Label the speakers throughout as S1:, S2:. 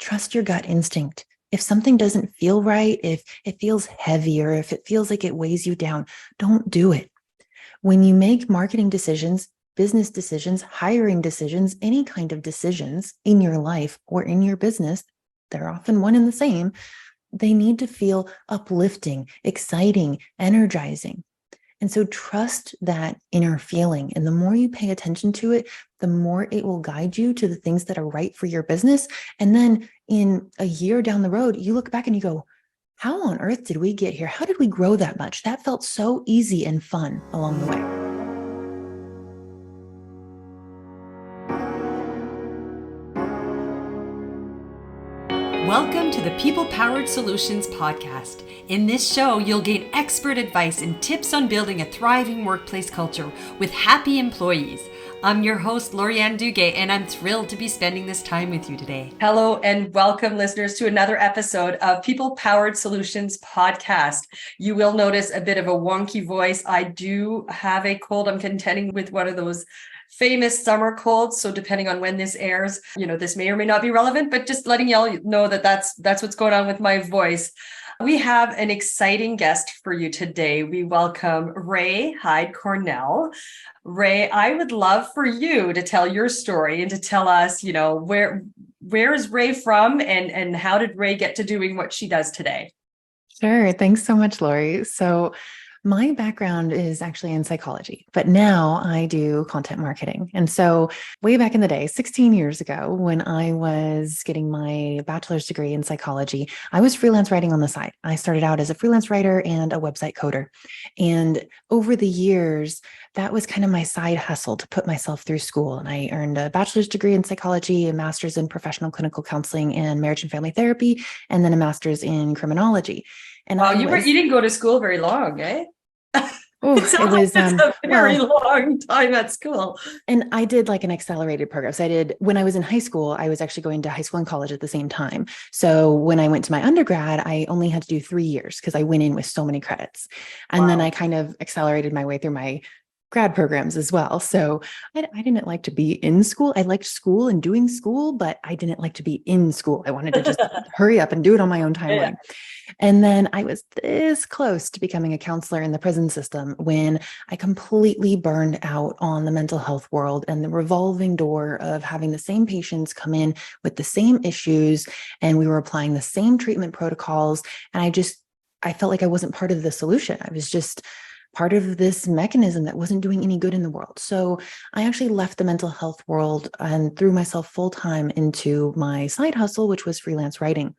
S1: trust your gut instinct. If something doesn't feel right, if it feels heavy, or if it feels like it weighs you down, don't do it. When you make marketing decisions, business decisions, hiring decisions, any kind of decisions in your life or in your business, they're often one and the same. They need to feel uplifting, exciting, energizing. And so trust that inner feeling. And the more you pay attention to it, the more it will guide you to the things that are right for your business. And then in a year down the road, you look back and you go, how on earth did we get here? How did we grow that much? That felt so easy and fun along the way.
S2: Welcome to the People Powered Solutions podcast. In this show, you'll gain expert advice and tips on building a thriving workplace culture with happy employees. I'm your host, Lorianne Duguay, and I'm thrilled to be spending this time with you today. Hello and welcome, listeners, to another episode of People Powered Solutions podcast. You will notice a bit of a wonky voice. I do have a cold. I'm contending with one of those famous summer colds. So depending on when this airs, this may or may not be relevant, but just letting y'all know that that's what's going on with my voice. We have an exciting guest for you today. We welcome Rai Hyde Cornell. Rai, I would love for you to tell your story and to tell us, where is Rai from and how did Rai get to doing what she does today?
S1: Sure. Thanks so much, Lori. So my background is actually in psychology, but now I do content marketing. And so way back in the day, 16 years ago, when I was getting my bachelor's degree in psychology, I was freelance writing on the side. I started out as a freelance writer and a website coder. And over the years, that was kind of my side hustle to put myself through school. And I earned a bachelor's degree in psychology, a master's in professional clinical counseling and marriage and family therapy, and then a master's in criminology. And
S2: wow, you didn't go to school very long, eh?
S1: Oh, it was
S2: a very long time at school.
S1: And I did like an accelerated program. So when I was in high school, I was actually going to high school and college at the same time. So when I went to my undergrad, I only had to do 3 years because I went in with so many credits. And then I kind of accelerated my way through my grad programs as well. So I didn't like to be in school. I liked school and doing school, but I didn't like to be in school. I wanted to just hurry up and do it on my own timeline. Yeah. And then I was this close to becoming a counselor in the prison system when I completely burned out on the mental health world and the revolving door of having the same patients come in with the same issues. And we were applying the same treatment protocols. And I felt like I wasn't part of the solution. I was just part of this mechanism that wasn't doing any good in the world. So I actually left the mental health world and threw myself full-time into my side hustle, which was freelance writing.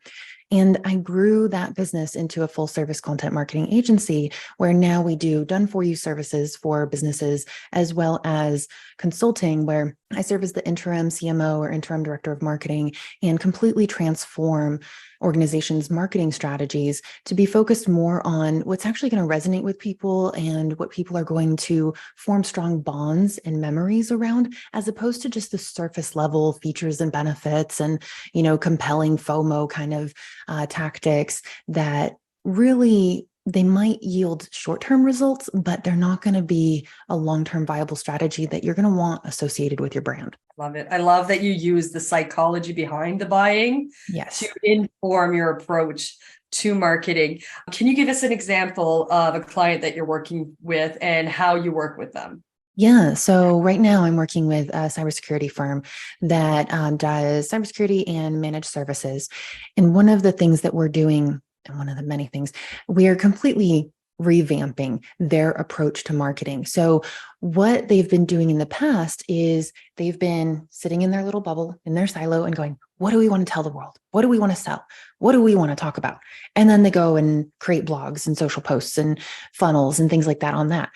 S1: And I grew that business into a full service content marketing agency where now we do done for you services for businesses, as well as consulting where I serve as the interim CMO or interim director of marketing and completely transform organizations' marketing strategies to be focused more on what's actually going to resonate with people and what people are going to form strong bonds and memories around, as opposed to just the surface level features and benefits and, compelling FOMO kind of tactics that really they might yield short-term results, but they're not going to be a long-term viable strategy that you're going to want associated with your brand.
S2: Love it. I love that you use the psychology behind the buying to inform your approach to marketing. Can you give us an example of a client that you're working with and how you work with them?
S1: Yeah. So right now I'm working with a cybersecurity firm that does cybersecurity and managed services. And one of the things that we're doing, and one of the many things, we are completely revamping their approach to marketing. So what they've been doing in the past is they've been sitting in their little bubble, in their silo and going, what do we want to tell the world? What do we want to sell? What do we want to talk about? And then they go and create blogs and social posts and funnels and things like that on that.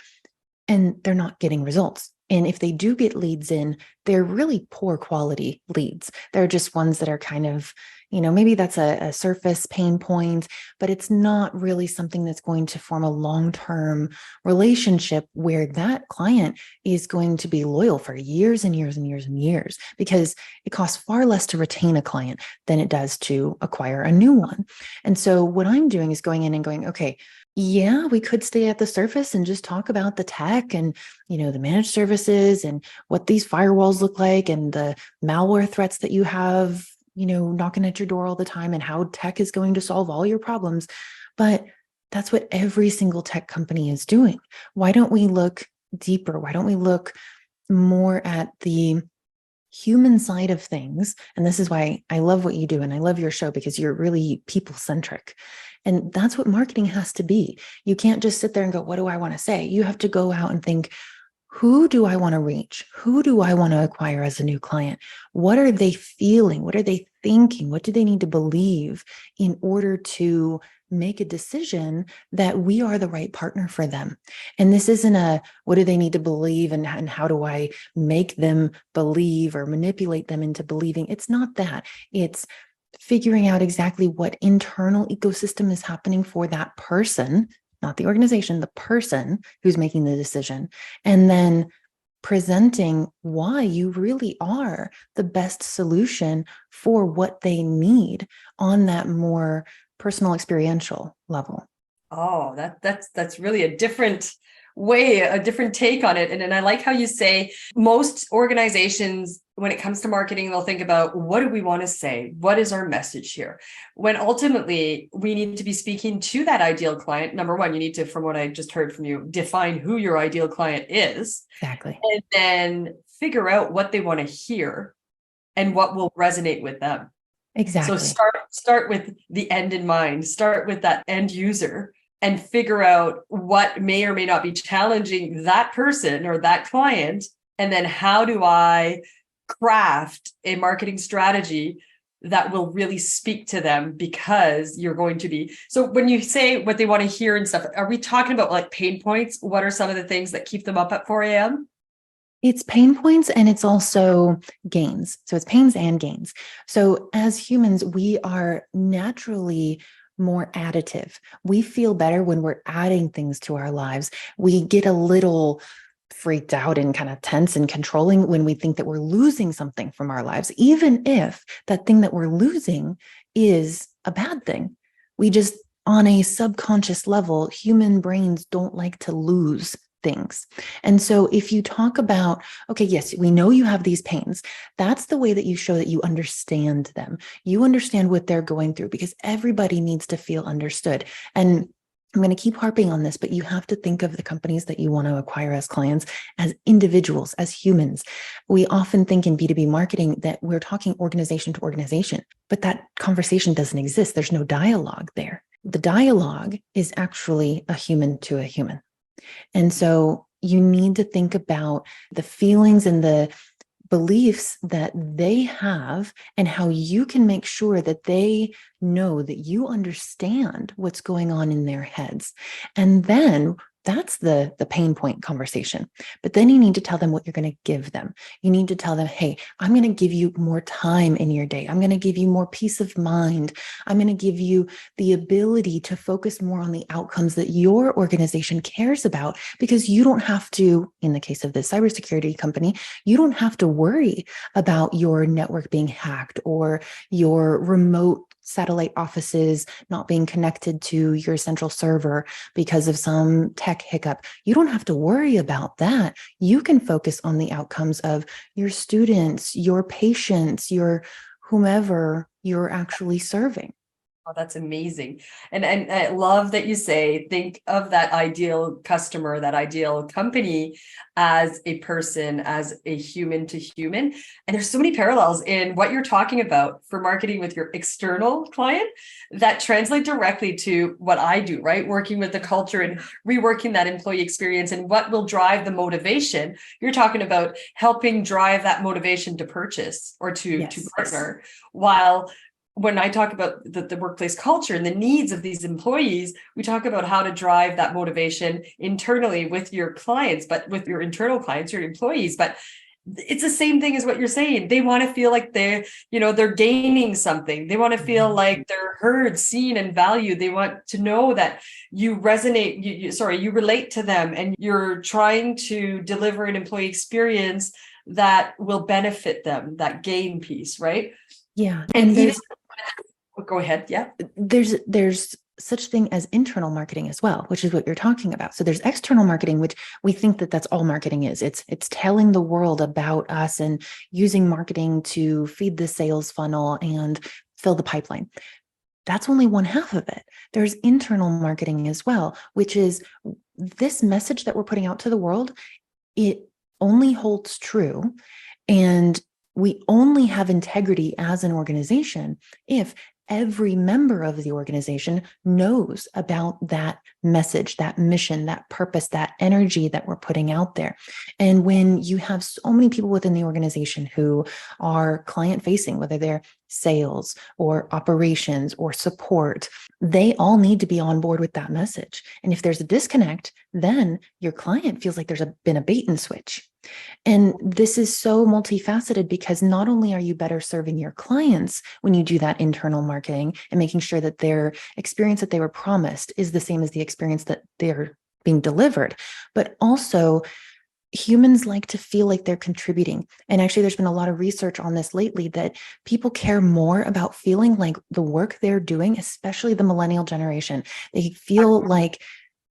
S1: And they're not getting results. And if they do get leads in, they're really poor quality leads. They're just ones that are kind of, maybe that's a surface pain point, but it's not really something that's going to form a long-term relationship where that client is going to be loyal for years and years and years and years, because it costs far less to retain a client than it does to acquire a new one. And so what I'm doing is going in and going, okay, yeah, we could stay at the surface and just talk about the tech and, the managed services and what these firewalls look like and the malware threats that you have, knocking at your door all the time and how tech is going to solve all your problems. But that's what every single tech company is doing. Why don't we look deeper? Why don't we look more at the human side of things? And this is why I love what you do. And I love your show, because you're really people-centric. And that's what marketing has to be. You can't just sit there and go, what do I want to say? You have to go out and think, who do I want to reach? Who do I want to acquire as a new client? What are they feeling? What are they thinking? What do they need to believe in order to make a decision that we are the right partner for them? And this isn't a, what do they need to believe and how do I make them believe or manipulate them into believing? It's not that. It's figuring out exactly what internal ecosystem is happening for that person, not the organization, the person who's making the decision, and then presenting why you really are the best solution for what they need on that more personal experiential level.
S2: Oh, that's really a different way, a different take on it. And I like how you say most organizations, when it comes to marketing, they'll think about, what do we want to say? What is our message here? When ultimately we need to be speaking to that ideal client. Number one, you need to, from what I just heard from you, define who your ideal client is.
S1: Exactly.
S2: And then figure out what they want to hear and what will resonate with them.
S1: Exactly.
S2: So start with the end in mind, start with that end user, and figure out what may or may not be challenging that person or that client. And then how do I craft a marketing strategy that will really speak to them, because you're going to be. So when you say what they want to hear and stuff, are we talking about like pain points? What are some of the things that keep them up at 4 a.m.?
S1: It's pain points, and it's also gains. So it's pains and gains. So as humans, we are naturally more additive. We feel better when we're adding things to our lives. We get a little freaked out and kind of tense and controlling when we think that we're losing something from our lives, even if that thing that we're losing is a bad thing. We just, on a subconscious level, human brains don't like to lose things. And so if you talk about, okay, yes, we know you have these pains, that's the way that you show that you understand them. You understand what they're going through, because everybody needs to feel understood. And I'm going to keep harping on this, but you have to think of the companies that you want to acquire as clients as individuals, as humans. We often think in B2B marketing that we're talking organization to organization, but that conversation doesn't exist. There's no dialogue there. The dialogue is actually a human to a human. And so you need to think about the feelings and the beliefs that they have and how you can make sure that they know that you understand what's going on in their heads. And then that's the pain point conversation. But then you need to tell them what you're going to give them. You need to tell them, hey, I'm going to give you more time in your day. I'm going to give you more peace of mind. I'm going to give you the ability to focus more on the outcomes that your organization cares about, because you don't have to, in the case of this cybersecurity company, you don't have to worry about your network being hacked or your remote satellite offices not being connected to your central server because of some tech hiccup. You don't have to worry about that. You can focus on the outcomes of your students, your patients, your whomever you're actually serving.
S2: Oh, that's amazing. And I love that you say, think of that ideal customer, that ideal company as a person, as a human to human. And there's so many parallels in what you're talking about for marketing with your external client that translate directly to what I do, right? Working with the culture and reworking that employee experience and what will drive the motivation. You're talking about helping drive that motivation to purchase or to partner, while when I talk about the workplace culture and the needs of these employees, we talk about how to drive that motivation internally with your clients, but with your internal clients, your employees. But it's the same thing as what you're saying. They want to feel like they're gaining something. They want to feel like they're heard, seen, and valued. They want to know that you resonate, you relate to them, and you're trying to deliver an employee experience that will benefit them, that gain piece, right?
S1: Yeah.
S2: And even go ahead. Yeah.
S1: There's such thing as internal marketing as well, which is what you're talking about. So there's external marketing, which we think that that's all marketing is. It's telling the world about us and using marketing to feed the sales funnel and fill the pipeline. That's only one half of it. There's internal marketing as well, which is this message that we're putting out to the world. It only holds true, and we only have integrity as an organization if every member of the organization knows about that message, that mission, that purpose, that energy that we're putting out there. And when you have so many people within the organization who are client facing, whether they're sales or operations or support, they all need to be on board with that message. And if there's a disconnect, then your client feels like there's been a bait and switch. And this is so multifaceted because not only are you better serving your clients when you do that internal marketing and making sure that their experience that they were promised is the same as the experience that they're being delivered, but also humans like to feel like they're contributing. And actually, there's been a lot of research on this lately that people care more about feeling like the work they're doing, especially the millennial generation, they feel like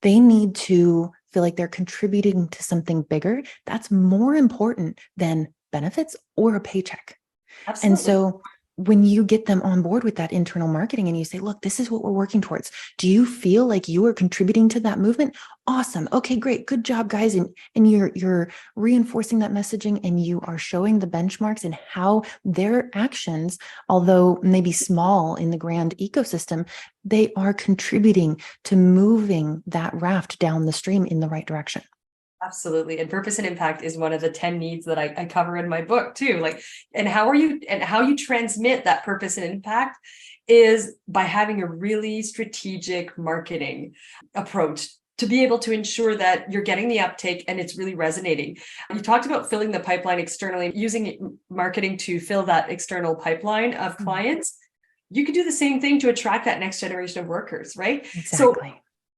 S1: they need to feel like they're contributing to something bigger. That's more important than benefits or a paycheck.
S2: Absolutely.
S1: And so when you get them on board with that internal marketing and you say, look, this is what we're working towards. Do you feel like you are contributing to that movement? Awesome. Okay, great. Good job, guys. And you're reinforcing that messaging, and you are showing the benchmarks and how their actions, although maybe small in the grand ecosystem, they are contributing to moving that raft down the stream in the right direction.
S2: Absolutely. And purpose and impact is one of the 10 needs that I cover in my book too. Like, and how you transmit that purpose and impact is by having a really strategic marketing approach to be able to ensure that you're getting the uptake and it's really resonating. You talked about filling the pipeline externally, using marketing to fill that external pipeline of clients. You could do the same thing to attract that next generation of workers, right?
S1: Exactly.
S2: So,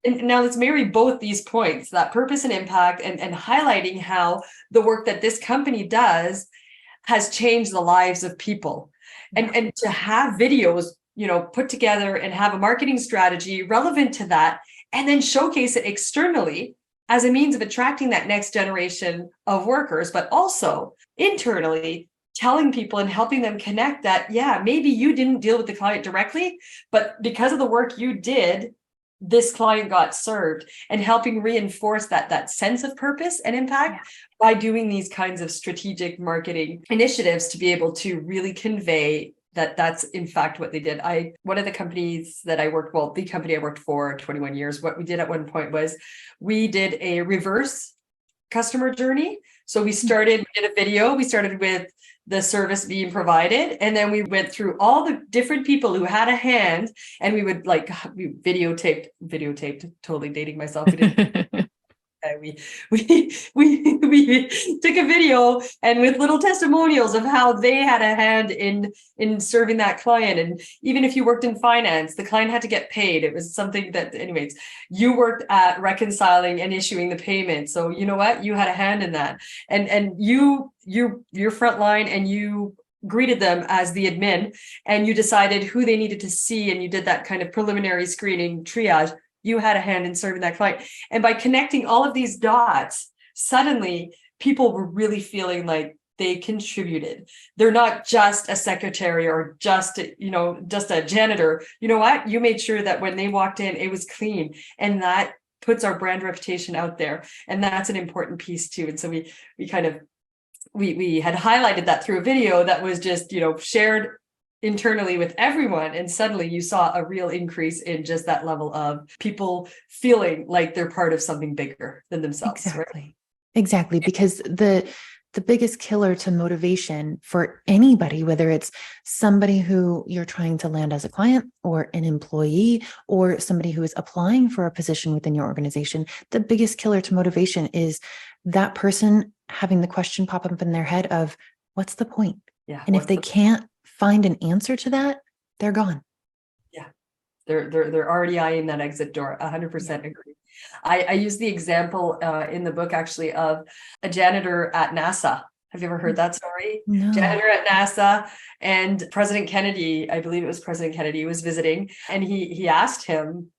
S2: and now let's marry both these points, that purpose and impact, and highlighting how the work that this company does has changed the lives of people. And to have videos, put together and have a marketing strategy relevant to that, and then showcase it externally as a means of attracting that next generation of workers, but also internally telling people and helping them connect that, yeah, maybe you didn't deal with the client directly, but because of the work you did, this client got served, and helping reinforce that sense of purpose and impact by doing these kinds of strategic marketing initiatives to be able to really convey that that's in fact what they did. One of the companies that the company I worked for 21 years, what we did at one point was we did a reverse customer journey. So we did a video. We started with the service being provided, and then we went through all the different people who had a hand, and we videotaped, totally dating myself. We didn't. We took a video, and with little testimonials of how they had a hand in serving that client. And even if you worked in finance, the client had to get paid. It was something that, anyways, you worked at reconciling and issuing the payment. So you know what? You had a hand in that. And you're frontline, and you greeted them as the admin, and you decided who they needed to see, and you did that kind of preliminary screening triage. You had a hand in serving that client. And by connecting all of these dots, suddenly people were really feeling like they contributed. They're not just a secretary or just a janitor. You know what? You made sure that when they walked in, it was clean. And that puts our brand reputation out there. And that's an important piece too. And so we had highlighted that through a video that was just, shared internally with everyone, and suddenly you saw a real increase in just that level of people feeling like they're part of something bigger than themselves.
S1: Exactly. Because the biggest killer to motivation for anybody, whether it's somebody who you're trying to land as a client or an employee or somebody who is applying for a position within your organization, the biggest killer to motivation is that person having the question pop up in their head of, what's the point?
S2: Yeah.
S1: And if they can't find an answer to that, they're gone.
S2: Yeah. They're already eyeing that exit door. 100% agree. I use the example in the book actually of a janitor at NASA. Have you ever heard that story?
S1: No.
S2: Janitor at NASA, and President Kennedy, I believe it was President Kennedy, was visiting, and he asked him,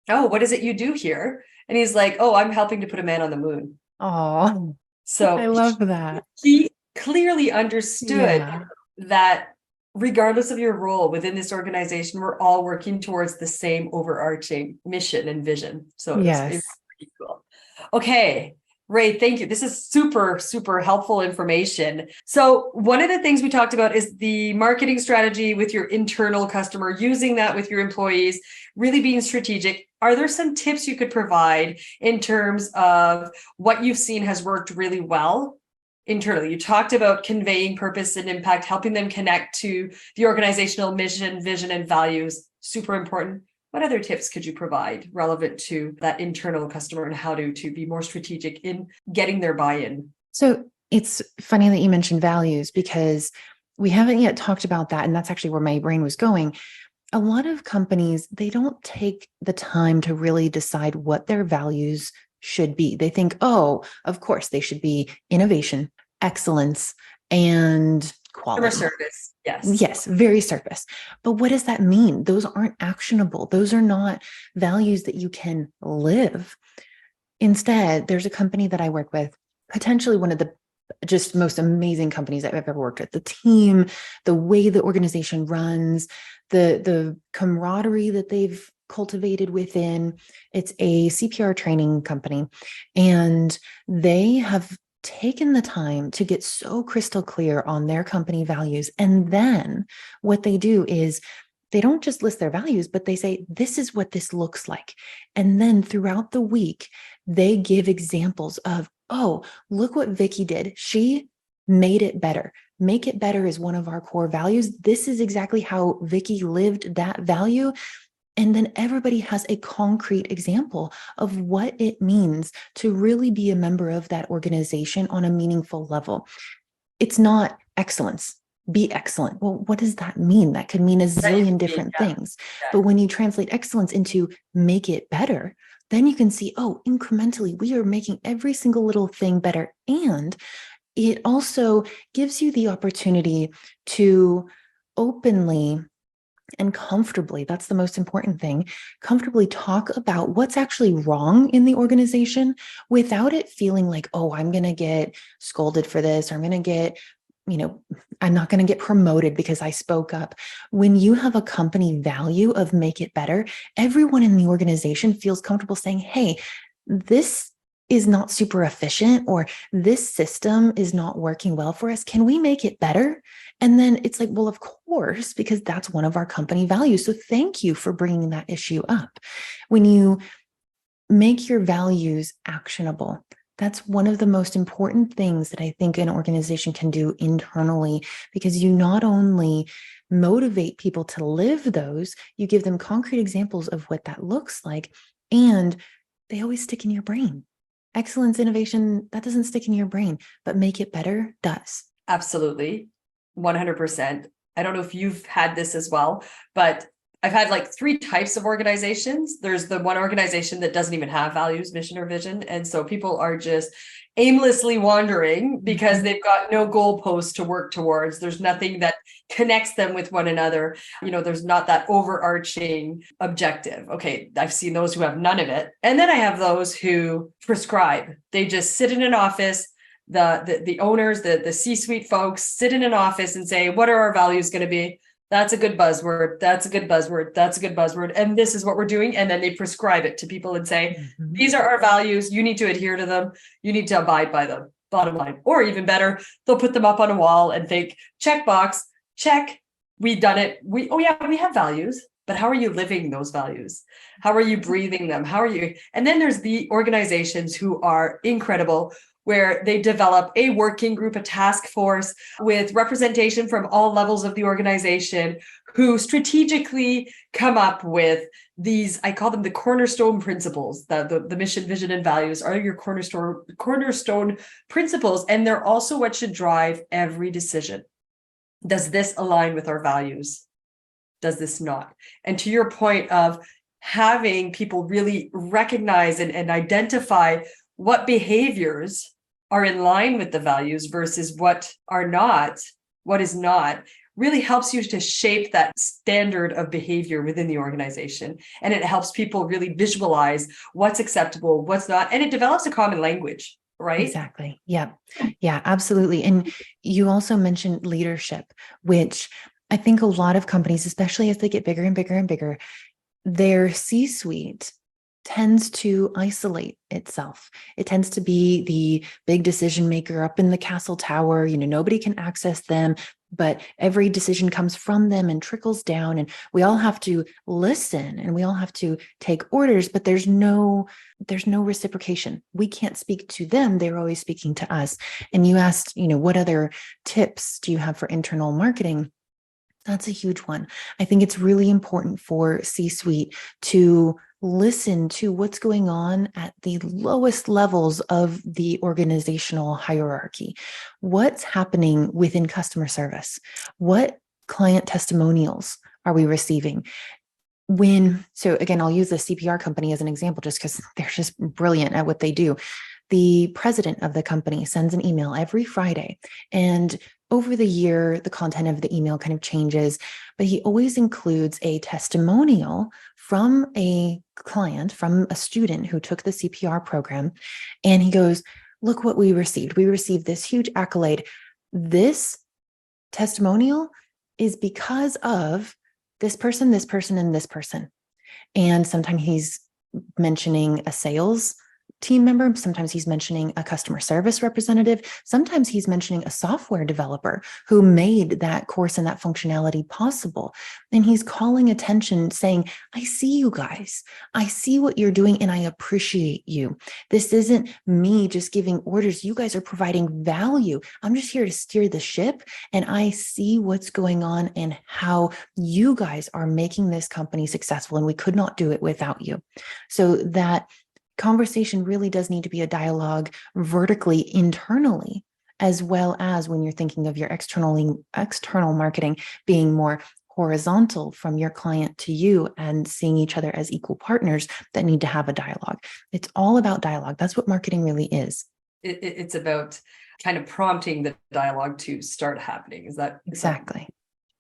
S2: oh, what is it you do here? And he's like, oh, I'm helping to put a man on the moon.
S1: Oh, I
S2: So
S1: love that.
S2: he clearly understood
S1: Yeah.
S2: that regardless of your role within this organization, we're all working towards the same overarching mission and vision. So it's
S1: Yes.
S2: pretty cool. Okay. Ray, thank you. This is super, super helpful information. So one of the things we talked about is the marketing strategy with your internal customer, using that with your employees, really being strategic. Are there some tips you could provide in terms of what you've seen has worked really well internally? You talked about conveying purpose and impact, helping them connect to the organizational mission, vision, and values. Super important. What other tips could you provide relevant to that internal customer and how to be more strategic in getting their buy-in?
S1: So it's funny that you mentioned values because we haven't yet talked about that. And that's actually where my brain was going. A lot of companies, they don't take the time to really decide what their values should be. They think, oh, of course, they should be innovation, excellence, and
S2: Customer
S1: quality.
S2: service. Yes.
S1: Yes, very surface. But what does that mean? Those aren't actionable. Those are not values that you can live. Instead, there's a company that I work with, potentially one of the just most amazing companies I've ever worked with. The team, the way the organization runs, the camaraderie that they've cultivated within. It's a CPR training company, and they have taken the time to get so crystal clear on their company values. And then what they do is they don't just list their values, but they say, this is what this looks like. And then throughout the week, they give examples of, oh, look what Vicky did. She made it better. Make it better is one of our core values. This is exactly how Vicky lived that value. And then everybody has a concrete example of what it means to really be a member of that organization on a meaningful level. It's not excellence. Be excellent. Well, what does that mean? That could mean a zillion different things. But when you translate excellence into make it better, then you can see, oh, incrementally, we are making every single little thing better. And it also gives you the opportunity to openly and comfortably, that's the most important thing, comfortably talk about what's actually wrong in the organization without it feeling like, oh, I'm going to get scolded for this, or I'm going to get, I'm not going to get promoted because I spoke up. When you have a company value of make it better, everyone in the organization feels comfortable saying, hey, this is not super efficient, or this system is not working well for us. Can we make it better? And then it's like, well, of course, because that's one of our company values. So thank you for bringing that issue up. When you make your values actionable, that's one of the most important things that I think an organization can do internally, because you not only motivate people to live those, you give them concrete examples of what that looks like, and they always stick in your brain. Excellence, innovation, that doesn't stick in your brain, but make it better does.
S2: Absolutely. 100%. I don't know if you've had this as well, but I've had like 3 types of organizations. There's the one organization that doesn't even have values, mission, or vision. And so people are just aimlessly wandering because they've got no goalposts to work towards. There's nothing that connects them with one another. There's not that overarching objective. Okay, I've seen those who have none of it. And then I have those who prescribe. They just sit in an office. The owners, the C-suite folks sit in an office and say, what are our values going to be? That's a good buzzword. That's a good buzzword. That's a good buzzword. And this is what we're doing. And then they prescribe it to people and say, these are our values. You need to adhere to them. You need to abide by them. Bottom line. Or even better, they'll put them up on a wall and think, check box, check. We've done it. We have values, but how are you living those values? How are you breathing them? How are you? And then there's the organizations who are incredible, where they develop a working group, a task force with representation from all levels of the organization, who strategically come up with these, I call them the cornerstone principles. The mission, vision, and values are your cornerstone principles. And they're also what should drive every decision. Does this align with our values? Does this not? And to your point of having people really recognize and identify what behaviors are in line with the values versus what are not, what is not, really helps you to shape that standard of behavior within the organization. And it helps people really visualize what's acceptable, what's not, and it develops a common language, right?
S1: Exactly. Yeah. Yeah, absolutely. And you also mentioned leadership, which I think a lot of companies, especially as they get bigger and bigger and bigger, their C-suite tends to isolate itself. It tends to be the big decision maker up in the castle tower. Nobody can access them, but every decision comes from them and trickles down. And we all have to listen and we all have to take orders, but there's no reciprocation. We can't speak to them. They're always speaking to us. And you asked, what other tips do you have for internal marketing? That's a huge one. I think it's really important for C-suite to listen to what's going on at the lowest levels of the organizational hierarchy. What's happening within customer service? What client testimonials are we receiving? So again, I'll use the CPR company as an example, just because they're just brilliant at what they do. The president of the company sends an email every Friday, and over the year, the content of the email kind of changes, but he always includes a testimonial from a client, from a student who took the CPR program. And he goes, look what we received. We received this huge accolade. This testimonial is because of this person, and this person. And sometimes he's mentioning a sales team member. Sometimes he's mentioning a customer service representative. Sometimes he's mentioning a software developer who made that course and that functionality possible. And he's calling attention saying, I see you guys. I see what you're doing and I appreciate you. This isn't me just giving orders. You guys are providing value. I'm just here to steer the ship. And I see what's going on and how you guys are making this company successful. And we could not do it without you. So that conversation really does need to be a dialogue vertically, internally, as well as when you're thinking of your external marketing being more horizontal from your client to you and seeing each other as equal partners that need to have a dialogue. It's all about dialogue. That's what marketing really is.
S2: It's about kind of prompting the dialogue to start happening. Is that
S1: exactly?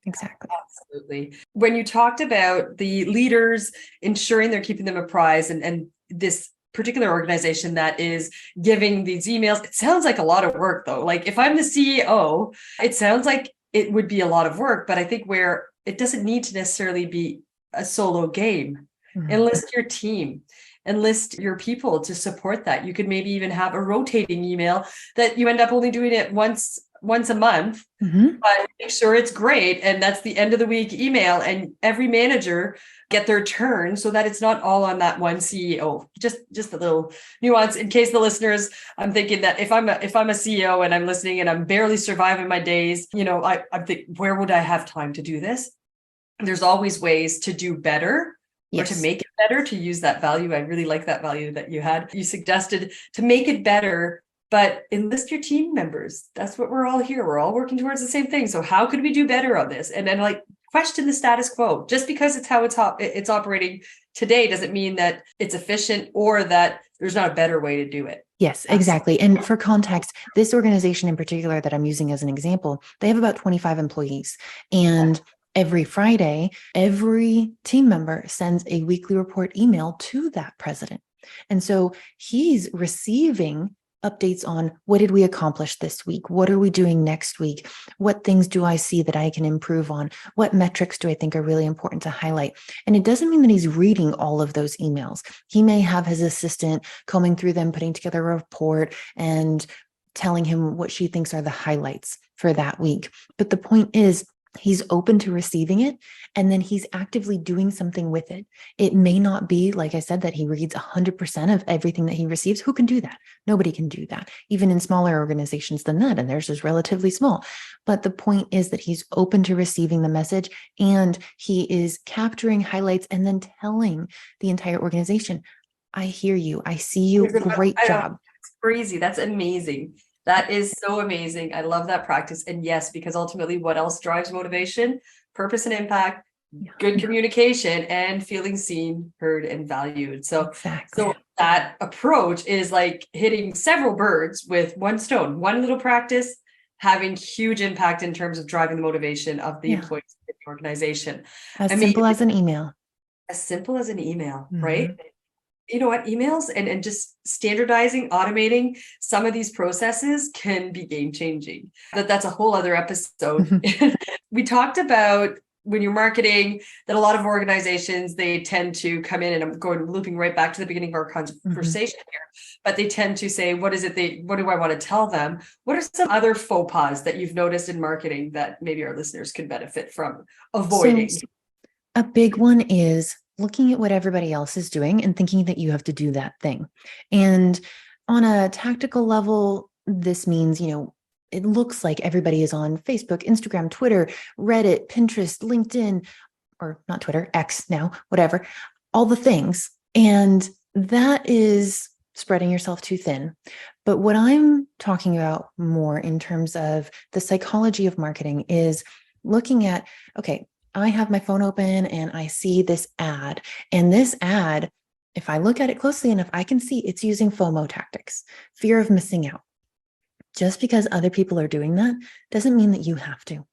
S1: Exactly.
S2: Absolutely. When you talked about the leaders ensuring they're keeping them apprised and this particular organization that is giving these emails, it sounds like a lot of work though. Like if I'm the CEO, it sounds like it would be a lot of work, but I think where it doesn't need to necessarily be a solo game. Mm-hmm. Enlist your team, enlist your people to support that. You could maybe even have a rotating email that you end up only doing it once a month, mm-hmm. but make sure it's great. And that's the end of the week email, and every manager get their turn so that it's not all on that one CEO. Just a little nuance in case the listeners, I'm thinking that if I'm a CEO and I'm listening and I'm barely surviving my days, I'm thinking, where would I have time to do this? There's always ways to do better. Yes. Or to make it better, to use that value. I really like that value that you had. You suggested to make it better, but enlist your team members. That's what we're all here. We're all working towards the same thing. So how could we do better on this? And then question the status quo. Just because it's how it's operating today doesn't mean that it's efficient or that there's not a better way to do it.
S1: Yes, exactly. And for context, this organization in particular that I'm using as an example, they have about 25 employees. And every Friday, every team member sends a weekly report email to that president. And so he's receiving updates on what did we accomplish this week? What are we doing next week? What things do I see that I can improve on? What metrics do I think are really important to highlight? And it doesn't mean that he's reading all of those emails. He may have his assistant combing through them, putting together a report and telling him what she thinks are the highlights for that week. But the point is, he's open to receiving it, and then he's actively doing something with it. It may not be, like I said, that he reads 100% of everything that he receives. Who can do that? Nobody can do that, even in smaller organizations than that, and theirs is relatively small. But the point is that he's open to receiving the message, and he is capturing highlights and then telling the entire organization, I hear you. I see you. Great job.
S2: It's crazy. That's amazing. That is so amazing. I love that practice. And yes, because ultimately what else drives motivation? Purpose and impact, good communication, and feeling seen, heard, and valued. So that approach is like hitting several birds with one stone, one little practice, having huge impact in terms of driving the motivation of the employees in the organization.
S1: As simple as an email.
S2: As simple as an email, right? You know what, emails and just standardizing, automating some of these processes can be game changing. That's a whole other episode. We talked about when you're marketing that a lot of organizations, they tend to come in, and I'm going looping right back to the beginning of our conversation here, but they tend to say, what do I want to tell them? What are some other faux pas that you've noticed in marketing that maybe our listeners could benefit from avoiding?
S1: So, a big one is looking at what everybody else is doing and thinking that you have to do that thing. And on a tactical level, this means, it looks like everybody is on Facebook, Instagram, Twitter, Reddit, Pinterest, LinkedIn, or not Twitter, X now, whatever, all the things. And that is spreading yourself too thin. But what I'm talking about more in terms of the psychology of marketing is looking at, okay, I have my phone open and I see this ad. And this ad, if I look at it closely enough, I can see it's using FOMO tactics, fear of missing out. Just because other people are doing that doesn't mean that you have to.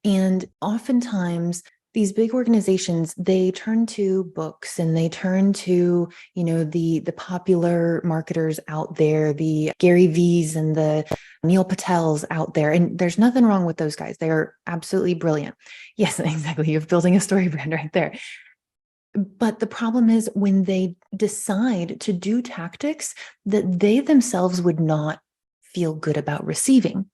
S1: And oftentimes, these big organizations, they turn to books and they turn to, the popular marketers out there, the Gary V's and the Neil Patels out there. And there's nothing wrong with those guys. They're absolutely brilliant. Yes, exactly. You're building a story brand right there. But the problem is when they decide to do tactics that they themselves would not feel good about receiving.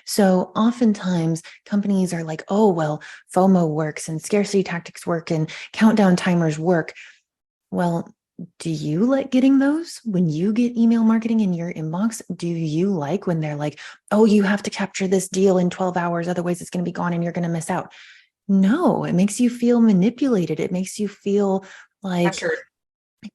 S1: So oftentimes companies are like, oh, well, FOMO works and scarcity tactics work and countdown timers work. Well, do you like getting those? When you get email marketing in your inbox, do you like when they're like, oh, you have to capture this deal in 12 hours, otherwise it's going to be gone and you're going to miss out? No, it makes you feel manipulated. It makes you feel like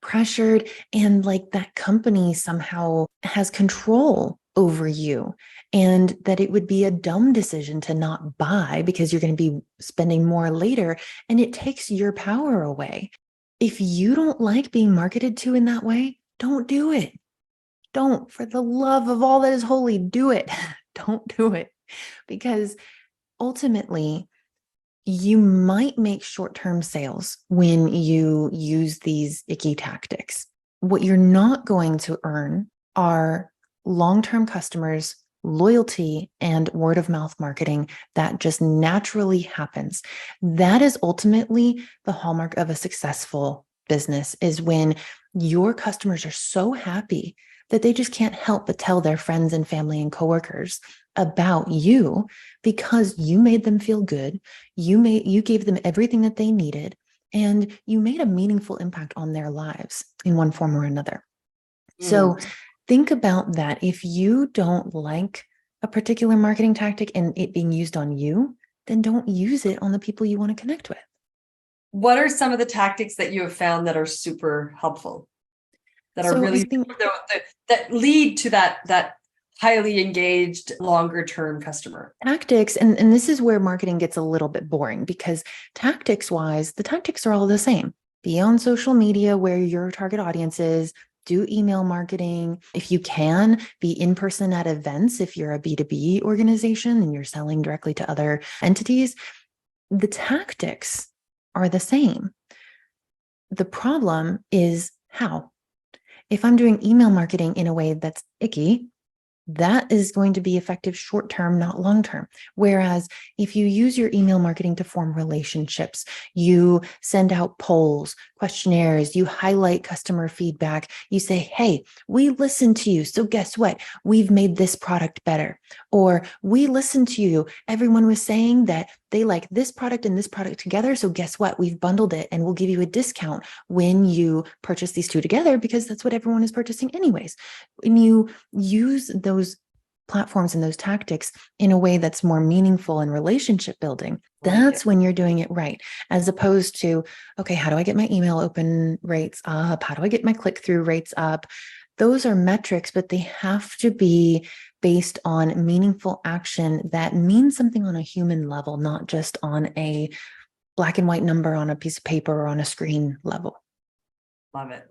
S1: pressured and like that company somehow has control over you, and that it would be a dumb decision to not buy because you're going to be spending more later, and it takes your power away. If you don't like being marketed to in that way, don't do it. Don't, for the love of all that is holy, do it. Don't do it, because ultimately you might make short-term sales when you use these icky tactics. What you're not going to earn are long-term customers, loyalty, and word-of-mouth marketing that just naturally happens. That is ultimately the hallmark of a successful business, is when your customers are so happy that they just can't help but tell their friends and family and coworkers about you because you made them feel good. You gave them everything that they needed, and you made a meaningful impact on their lives in one form or another. So think about that. If you don't like a particular marketing tactic and it being used on you, then don't use it on the people you want to connect with. What
S2: are some of the tactics that you have found that are super helpful? That are really that lead to that highly engaged, longer term customer?
S1: Tactics, and this is where marketing gets a little bit boring, because tactics wise, the tactics are all the same. Be on social media where your target audience is, do email marketing. If you can, be in person at events. If you're a B2B organization and you're selling directly to other entities, the tactics are the same. The problem is how. If I'm doing email marketing in a way that's icky, that is going to be effective short-term, not long-term. Whereas if you use your email marketing to form relationships, you send out polls, questionnaires, you highlight customer feedback, you say, hey, we listened to you, so guess what? We've made this product better. Or we listened to you. Everyone was saying that they like this product and this product together, so guess what? We've bundled it and we'll give you a discount when you purchase these two together, because that's what everyone is purchasing anyways. When you use those platforms and those tactics in a way that's more meaningful and relationship building, that's when you're doing it right. As opposed to, okay, how do I get my email open rates up? How do I get my click-through rates up? Those are metrics, but they have to be based on meaningful action that means something on a human level, not just on a black and white number on a piece of paper or on a screen level.
S2: Love it.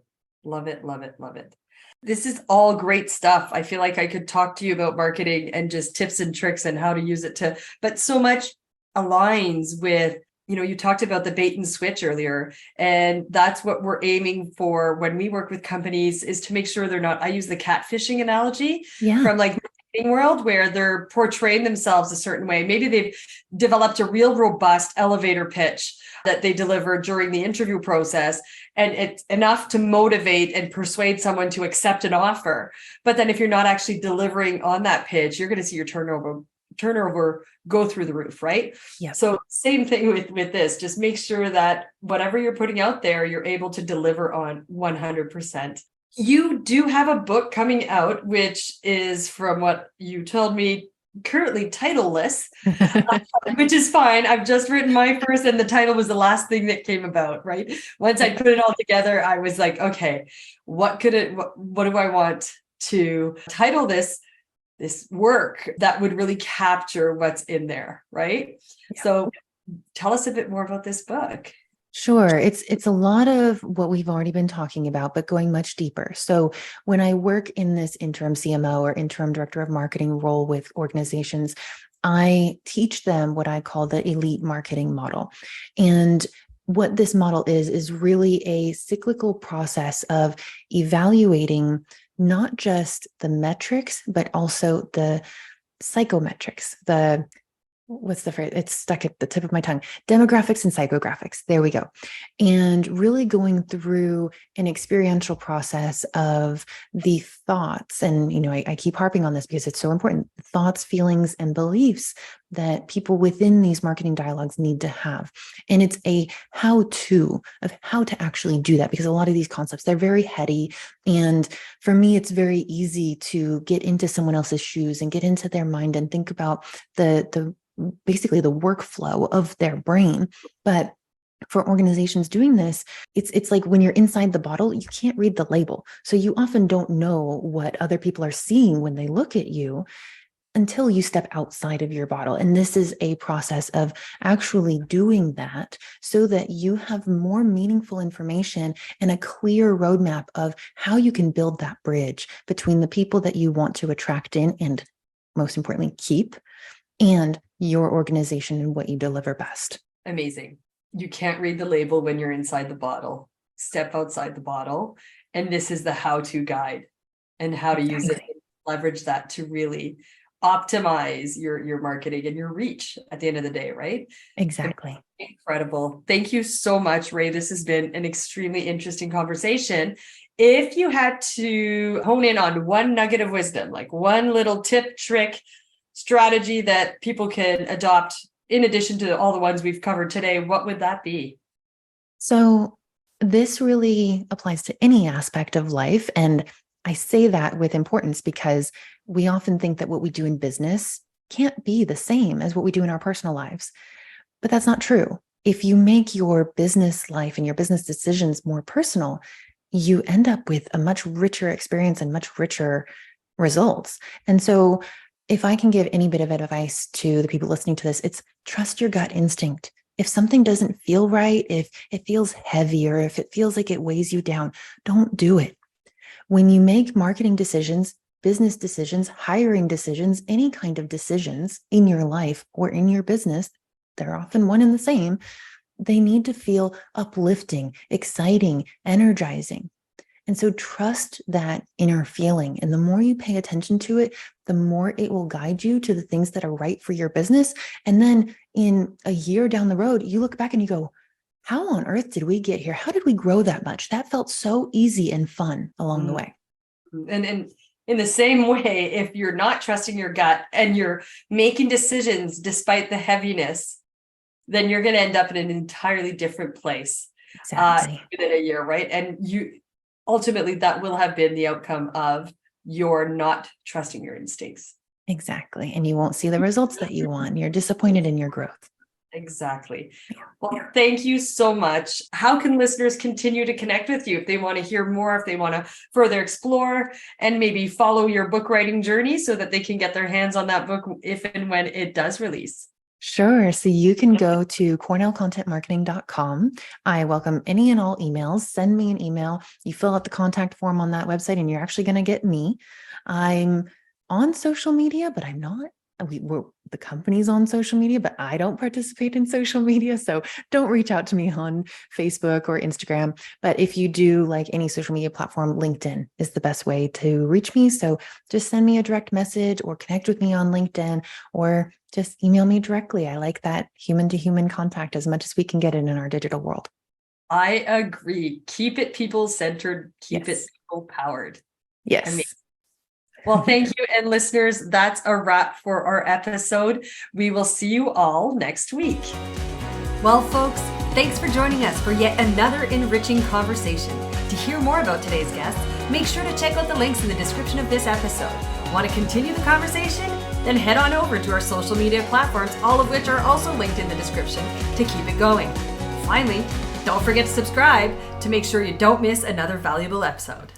S2: Love it. Love it. Love it. This is all great stuff. I feel like I could talk to you about marketing and just tips and tricks and how to use it but so much aligns with, you talked about the bait and switch earlier, and that's what we're aiming for when we work with companies, is to make sure they're not, I use the catfishing analogy
S1: Yeah.
S2: from like the marketing world, where they're portraying themselves a certain way. Maybe they've developed a real robust elevator pitch that they deliver during the interview process, and it's enough to motivate and persuade someone to accept an offer. But then if you're not actually delivering on that pitch, you're going to see your turnover go through the roof, right?
S1: Yeah.
S2: So same thing with this. Just make sure that whatever you're putting out there, you're able to deliver on 100%. You do have a book coming out, which is, from what you told me, currently titleless, which is fine. I've just written my first, and the title was the last thing that came about, right? Once I put it all together, I was like, okay, what do I want to title this work that would really capture what's in there, right? Yeah. So tell us a bit more about this book.
S1: Sure. It's a lot of what we've already been talking about, but going much deeper. So when I work in this interim CMO or interim director of marketing role with organizations, I teach them what I call the elite marketing model. And what this model is really a cyclical process of evaluating not just the metrics, but also the psychometrics, what's the phrase? It's stuck at the tip of my tongue. Demographics and psychographics. There we go. And really going through an experiential process of the thoughts. And, I keep harping on this because it's so important. Thoughts, feelings, and beliefs that people within these marketing dialogues need to have. And it's a how-to of how to actually do that, because a lot of these concepts, they're very heady. And for me, it's very easy to get into someone else's shoes and get into their mind and think about basically the workflow of their brain. But for organizations doing this, it's like when you're inside the bottle, you can't read the label. So you often don't know what other people are seeing when they look at you until you step outside of your bottle. And this is a process of actually doing that so that you have more meaningful information and a clear roadmap of how you can build that bridge between the people that you want to attract in and, most importantly, keep, and your organization and what you deliver best.
S2: Amazing. You can't read the label when you're inside the bottle. Step outside the bottle. And this is the how-to guide and how to use it, leverage that to really optimize your marketing and your reach at the end of the day, right?
S1: Exactly.
S2: Incredible. Thank you so much, Ray. This has been an extremely interesting conversation. If you had to hone in on one nugget of wisdom, like one little tip, trick, strategy that people can adopt in addition to all the ones we've covered today, what would that be?
S1: So this really applies to any aspect of life. And I say that with importance because we often think that what we do in business can't be the same as what we do in our personal lives. But that's not true. If you make your business life and your business decisions more personal, you end up with a much richer experience and much richer results. And so if I can give any bit of advice to the people listening to this, it's trust your gut instinct. If something doesn't feel right, if it feels heavy, or if it feels like it weighs you down, don't do it. When you make marketing decisions, business decisions, hiring decisions, any kind of decisions in your life or in your business, they're often one and the same. They need to feel uplifting, exciting, energizing. And so trust that inner feeling. And the more you pay attention to it, the more it will guide you to the things that are right for your business. And then in a year down the road, you look back and you go, how on earth did we get here? How did we grow that much? That felt so easy and fun along the way.
S2: And in the same way, if you're not trusting your gut and you're making decisions despite the heaviness, then you're going to end up in an entirely different place.
S1: Exactly.
S2: Within a year, right? And ultimately that will have been the outcome of your not trusting your instincts.
S1: Exactly. And you won't see the results that you want. You're disappointed in your growth.
S2: Exactly. Well, thank you so much. How can listeners continue to connect with you if they want to hear more, if they want to further explore and maybe follow your book writing journey so that they can get their hands on that book if and when it does release?
S1: Sure. So you can go to cornellcontentmarketing.com. I welcome any and all emails. Send me an email. You fill out the contact form on that website and you're actually going to get me. I'm on social media, but I'm not. The company's on social media, but I don't participate in social media. So don't reach out to me on Facebook or Instagram. But if you do like any social media platform, LinkedIn is the best way to reach me. So just send me a direct message or connect with me on LinkedIn or just email me directly. I like that human to human contact as much as we can get it in our digital world.
S2: I agree. Keep it people centered, keep it people powered.
S1: Yes.
S2: Amazing. Well, thank you. And listeners, that's a wrap for our episode. We will see you all next week. Well, folks, thanks for joining us for yet another enriching conversation. To hear more about today's guests, make sure to check out the links in the description of this episode. Want to continue the conversation? Then head on over to our social media platforms, all of which are also linked in the description, to keep it going. Finally, don't forget to subscribe to make sure you don't miss another valuable episode.